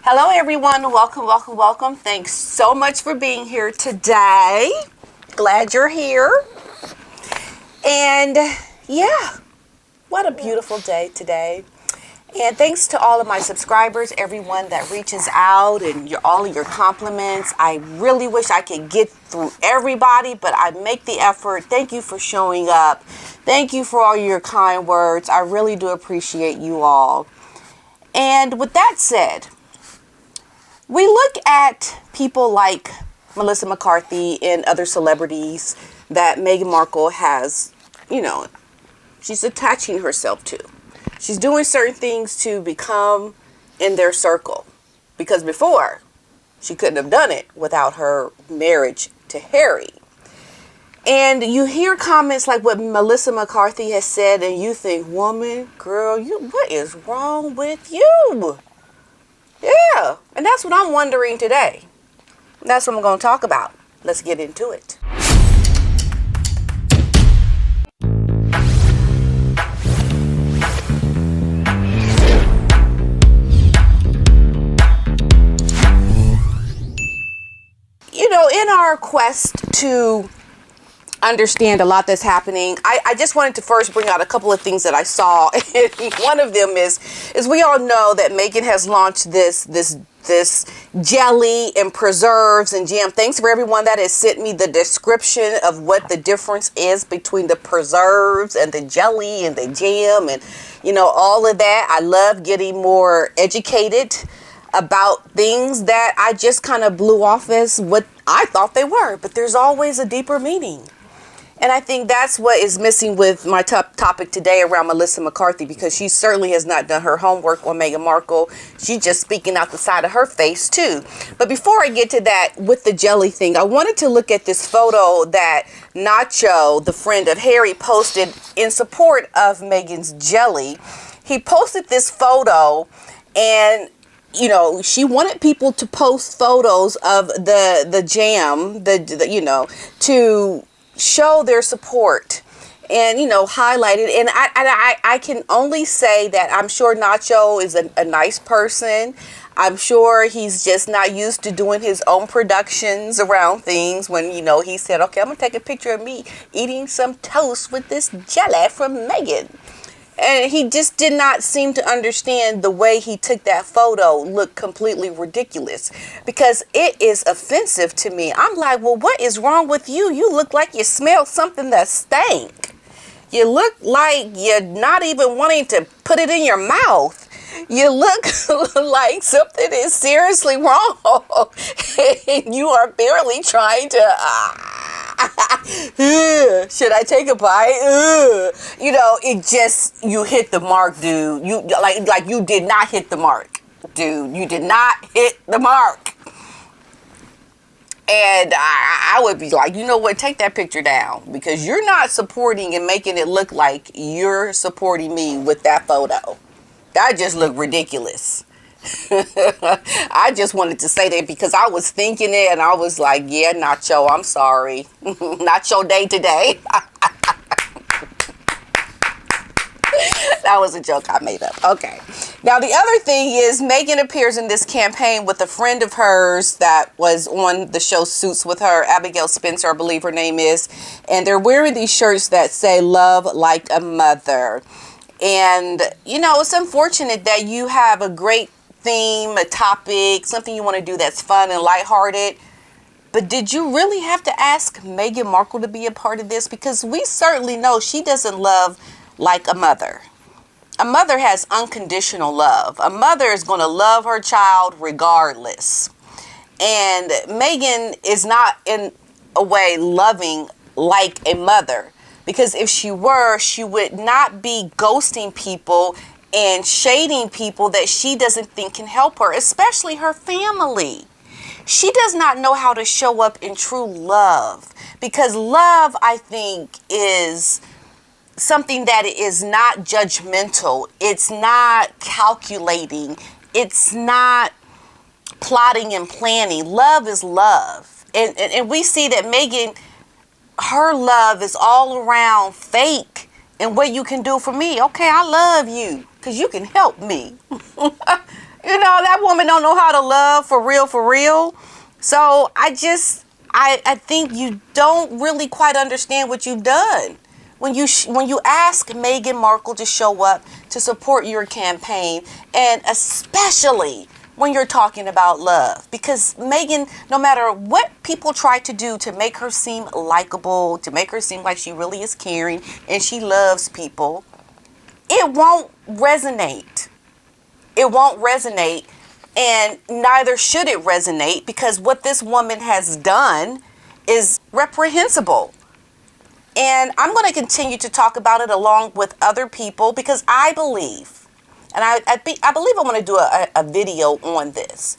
Hello, everyone. Welcome. Thanks so much for being here today. Glad you're here. And yeah, what a beautiful day today. And thanks to all of my subscribers, everyone that reaches out and all of your compliments. I really wish I could get through everybody, but I make the effort. Thank you for showing up. Thank you for all your kind words. I really do appreciate you all. And with that said, we look at people like Melissa McCarthy and other celebrities that Meghan Markle has, she's attaching herself to. She's doing certain things to become in their circle. Because before, she couldn't have done it without her marriage to Harry. And you hear comments like what Melissa McCarthy has said, and you think, woman, girl, what is wrong with you? Yeah, and that's what I'm wondering today. That's what I'm going to talk about. Let's get into it. In our quest to understand a lot that's happening, I just wanted to first bring out a couple of things that I saw. One of them is we all know that Meghan has launched this jelly and preserves and jam. Thanks for everyone that has sent me the description of what the difference is between the preserves and the jelly and the jam and all of that. I love getting more educated about things that I just kind of blew off as what I thought they were, but there's always a deeper meaning. And I think that's what is missing with my topic today around Melissa McCarthy, because she certainly has not done her homework on Meghan Markle. She's just speaking out the side of her face, too. But before I get to that with the jelly thing, I wanted to look at this photo that Nacho, the friend of Harry, posted in support of Meghan's jelly. He posted this photo, and she wanted people to post photos of the jam, to show their support and, highlight it. And I can only say that I'm sure Nacho is a nice person. I'm sure he's just not used to doing his own productions around things when, he said, okay, I'm going to take a picture of me eating some toast with this jelly from Meghan. And he just did not seem to understand the way he took that photo looked completely ridiculous, because it is offensive to me. I'm like, well, what is wrong with you? You look like you smell something that stank. You look like you're not even wanting to put it in your mouth. You look like something is seriously wrong. And you are barely trying to... should I take a bite? You hit the mark, dude. You like you did not hit the mark, dude. You did not hit the mark. And I would be like, you know what? Take that picture down, because you're not supporting and making it look like you're supporting me with that photo. That just looked ridiculous. I just wanted to say that because I was thinking it and I was like, yeah, Nacho, I'm sorry. Not your day today. That was a joke I made up. Okay. Now, the other thing is Meghan appears in this campaign with a friend of hers that was on the show Suits with her, Abigail Spencer, I believe her name is. And they're wearing these shirts that say love like a mother. And, it's unfortunate that you have a great theme, a topic, something you want to do that's fun and lighthearted. But did you really have to ask Meghan Markle to be a part of this? Because we certainly know she doesn't love like a mother. A mother has unconditional love. A mother is going to love her child regardless. And Meghan is not in a way loving like a mother. Because if she were, she would not be ghosting people and shading people that she doesn't think can help her, especially her family. She does not know how to show up in true love, because love, I think, is something that is not judgmental. It's not calculating. It's not plotting and planning. Love is love. And we see that Meghan, her love is all around faith and what you can do for me. Okay, I love you because you can help me. You know, that woman don't know how to love for real, for real. So I think you don't really quite understand what you've done when you ask Meghan Markle to show up to support your campaign, and especially when you're talking about love. Because Meghan, no matter what people try to do to make her seem likable, to make her seem like she really is caring and she loves people, it won't resonate. It won't resonate, and neither should it resonate, because what this woman has done is reprehensible. And I'm going to continue to talk about it along with other people, because I believe, and I believe I want to do a video on this.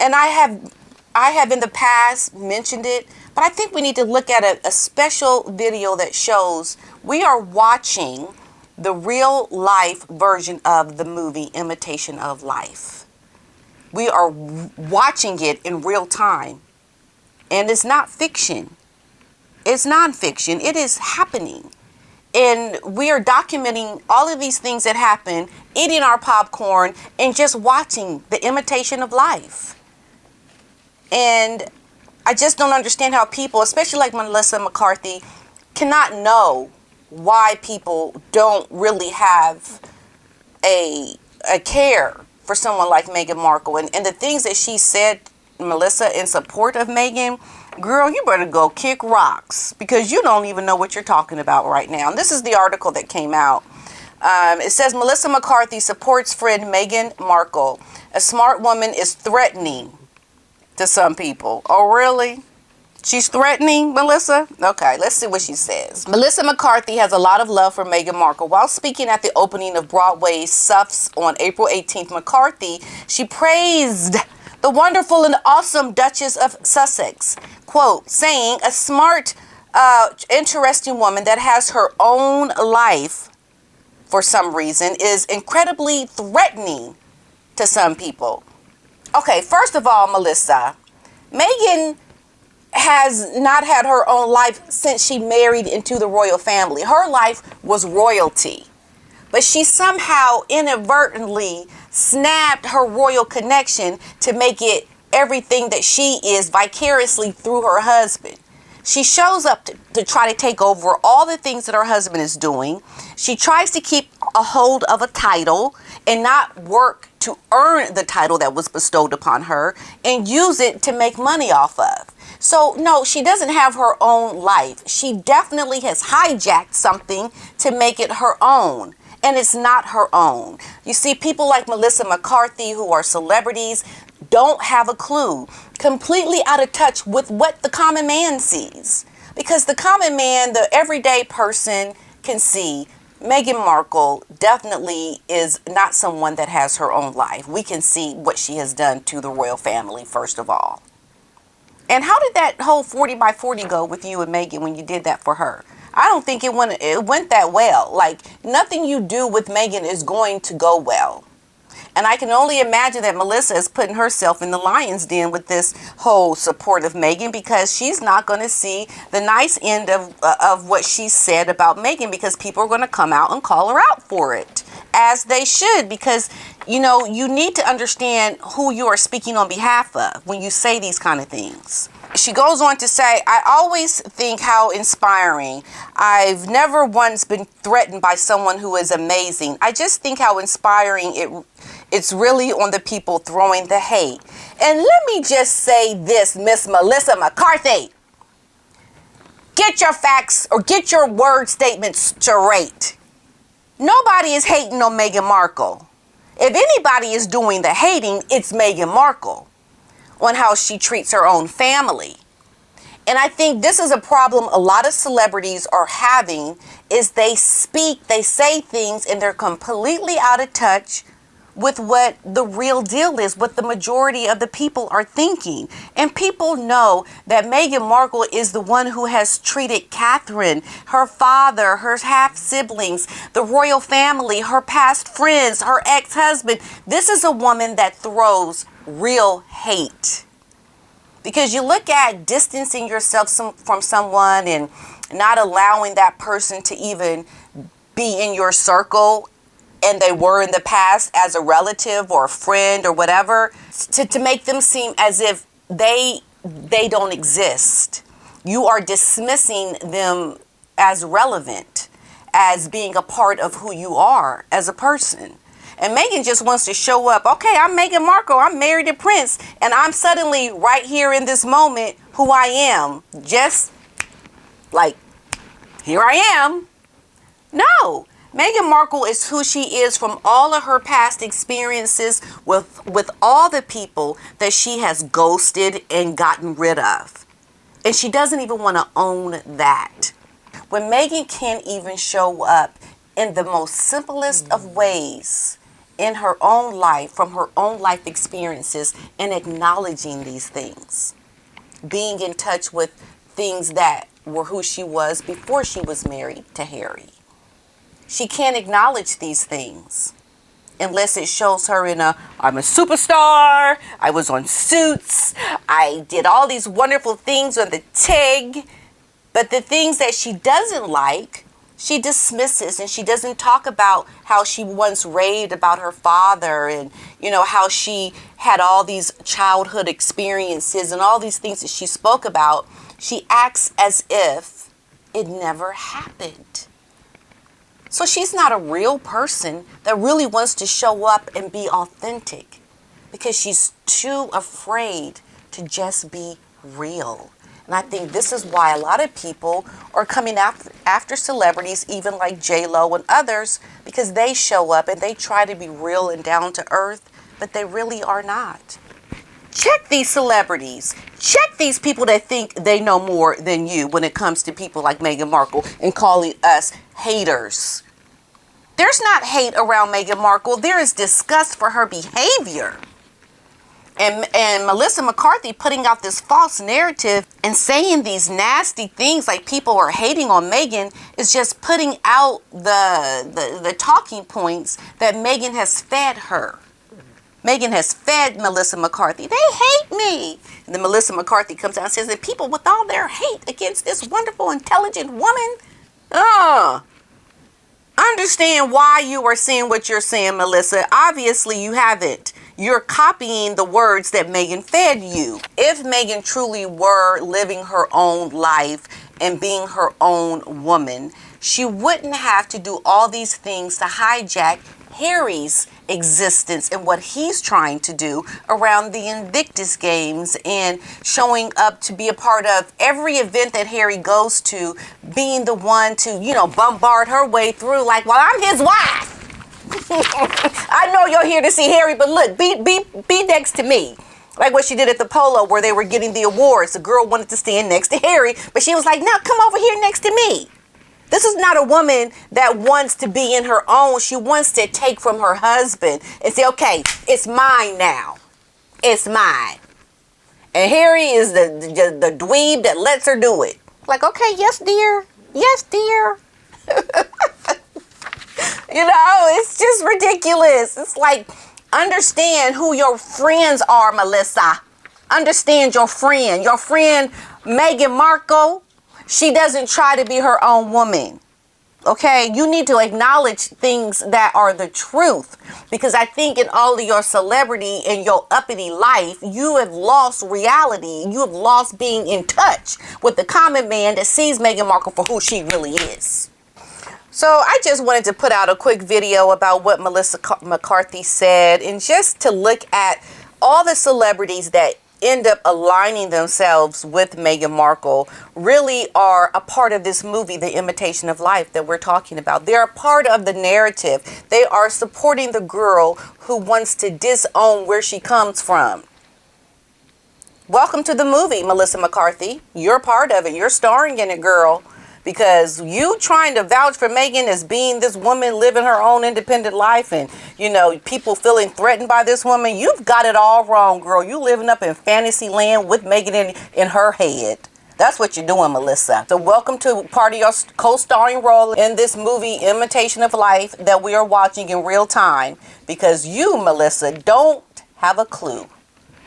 And I have in the past mentioned it, but I think we need to look at a special video that shows we are watching the real life version of the movie Imitation of Life. We are watching it in real time. And it's not fiction. It's nonfiction. It is happening. And we are documenting all of these things that happen, eating our popcorn, and just watching the imitation of life. And I just don't understand how people, especially like Melissa McCarthy, cannot know why people don't really have a care for someone like Meghan Markle. And the things that she said, Melissa, in support of Meghan, girl, you better go kick rocks, because you don't even know what you're talking about right now. And this is the article that came out. It says, Melissa McCarthy supports friend Meghan Markle. A smart woman is threatening to some people. Oh, really? She's threatening, Melissa? Okay, let's see what she says. Melissa McCarthy has a lot of love for Meghan Markle. While speaking at the opening of Broadway's Suffs on April 18th, McCarthy, she praised the wonderful and awesome Duchess of Sussex, quote, saying, a smart, interesting woman that has her own life for some reason is incredibly threatening to some people. Okay, first of all, Melissa, Meghan has not had her own life since she married into the royal family. Her life was royalty. But she somehow inadvertently snapped her royal connection to make it everything that she is vicariously through her husband. She shows up to try to take over all the things that her husband is doing. She tries to keep a hold of a title and not work to earn the title that was bestowed upon her and use it to make money off of. So, no, she doesn't have her own life. She definitely has hijacked something to make it her own. And it's not her own. You see, people like Melissa McCarthy, who are celebrities, don't have a clue. Completely out of touch with what the common man sees. Because the common man, the everyday person, can see Meghan Markle definitely is not someone that has her own life. We can see what she has done to the royal family, first of all. And how did that whole 40 by 40 go with you and Meghan when you did that for her? I don't think it went that well. Like, nothing you do with Meghan is going to go well. And I can only imagine that Melissa is putting herself in the lion's den with this whole support of Meghan, because she's not going to see the nice end of what she said about Meghan, because people are going to come out and call her out for it, as they should, because, you know, you need to understand who you are speaking on behalf of when you say these kind of things. She goes on to say, I always think how inspiring. I've never once been threatened by someone who is amazing. I just think how inspiring it's really on the people throwing the hate. And let me just say this, Miss Melissa McCarthy. Get your facts or get your word statements straight. Nobody is hating on Meghan Markle. If anybody is doing the hating, it's Meghan Markle on how she treats her own family. And I think this is a problem a lot of celebrities are having, is they say things, and they're completely out of touch with what the real deal is, what the majority of the people are thinking. And people know that Meghan Markle is the one who has treated Catherine, her father, her half-siblings, the royal family, her past friends, her ex-husband. This is a woman that throws real hate. Because you look at distancing yourself from someone and not allowing that person to even be in your circle, and they were in the past as a relative or a friend or whatever, to make them seem as if they don't exist. You are dismissing them as relevant, as being a part of who you are as a person. And Meghan just wants to show up. Okay, I'm Meghan Markle. I'm married to Prince. And I'm suddenly right here in this moment who I am. Just like, here I am. No. Meghan Markle is who she is from all of her past experiences with all the people that she has ghosted and gotten rid of. And she doesn't even want to own that. When Meghan can't even show up in the most simplest of ways in her own life, from her own life experiences, and acknowledging these things, being in touch with things that were who she was before she was married to Harry. She can't acknowledge these things unless it shows her in I'm a superstar, I was on Suits, I did all these wonderful things on the TIG. But the things that she doesn't like, she dismisses, and she doesn't talk about how she once raved about her father, and, you know, how she had all these childhood experiences and all these things that she spoke about. She acts as if it never happened. So she's not a real person that really wants to show up and be authentic, because she's too afraid to just be real. And I think this is why a lot of people are coming after celebrities, even like J-Lo and others, because they show up and they try to be real and down to earth, but they really are not. Check these celebrities. Check these people that think they know more than you when it comes to people like Meghan Markle and calling us haters. There's not hate around Meghan Markle. There is disgust for her behavior. And Melissa McCarthy putting out this false narrative and saying these nasty things like people are hating on Meghan is just putting out the talking points that Meghan has fed her. Meghan has fed Melissa McCarthy. They hate me. And then Melissa McCarthy comes out and says that people, with all their hate against this wonderful, intelligent woman, understand why you are saying what you're saying, Melissa. Obviously, you haven't. You're copying the words that Meghan fed you. If Meghan truly were living her own life and being her own woman, she wouldn't have to do all these things to hijack Harry's existence and what he's trying to do around the Invictus Games and showing up to be a part of every event that Harry goes to, being the one to, bombard her way through like, well, I'm his wife. I know you're here to see Harry, but look, be next to me. Like what she did at the polo where they were getting the awards. The girl wanted to stand next to Harry, but she was like, no, come over here next to me. This is not a woman that wants to be in her own. She wants to take from her husband and say, okay, it's mine now. It's mine. And Harry is the dweeb that lets her do it. Like, okay, yes, dear. Yes, dear. It's just ridiculous. It's like, understand who your friends are, Melissa. Understand your friend. Your friend, Meghan Markle, she doesn't try to be her own woman. Okay? You need to acknowledge things that are the truth. Because I think in all of your celebrity and your uppity life, you have lost reality. You have lost being in touch with the common man that sees Meghan Markle for who she really is. So I just wanted to put out a quick video about what Melissa McCarthy said, and just to look at all the celebrities that end up aligning themselves with Meghan Markle really are a part of this movie, The Imitation of Life, that we're talking about. They're a part of the narrative. They are supporting the girl who wants to disown where she comes from. Welcome to the movie, Melissa McCarthy. You're a part of it. You're starring in it, girl. Because you trying to vouch for Meghan as being this woman living her own independent life and, people feeling threatened by this woman, you've got it all wrong, girl. You living up in fantasy land with Meghan in her head. That's what you're doing, Melissa. So welcome to part of your co-starring role in this movie, Imitation of Life, that we are watching in real time. Because you, Melissa, don't have a clue.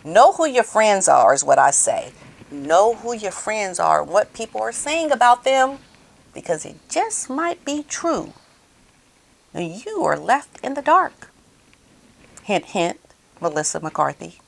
Know who your friends are is what I say. Know who your friends are, what people are saying about them, because it just might be true. and you are left in the dark. Hint, hint, Melissa McCarthy.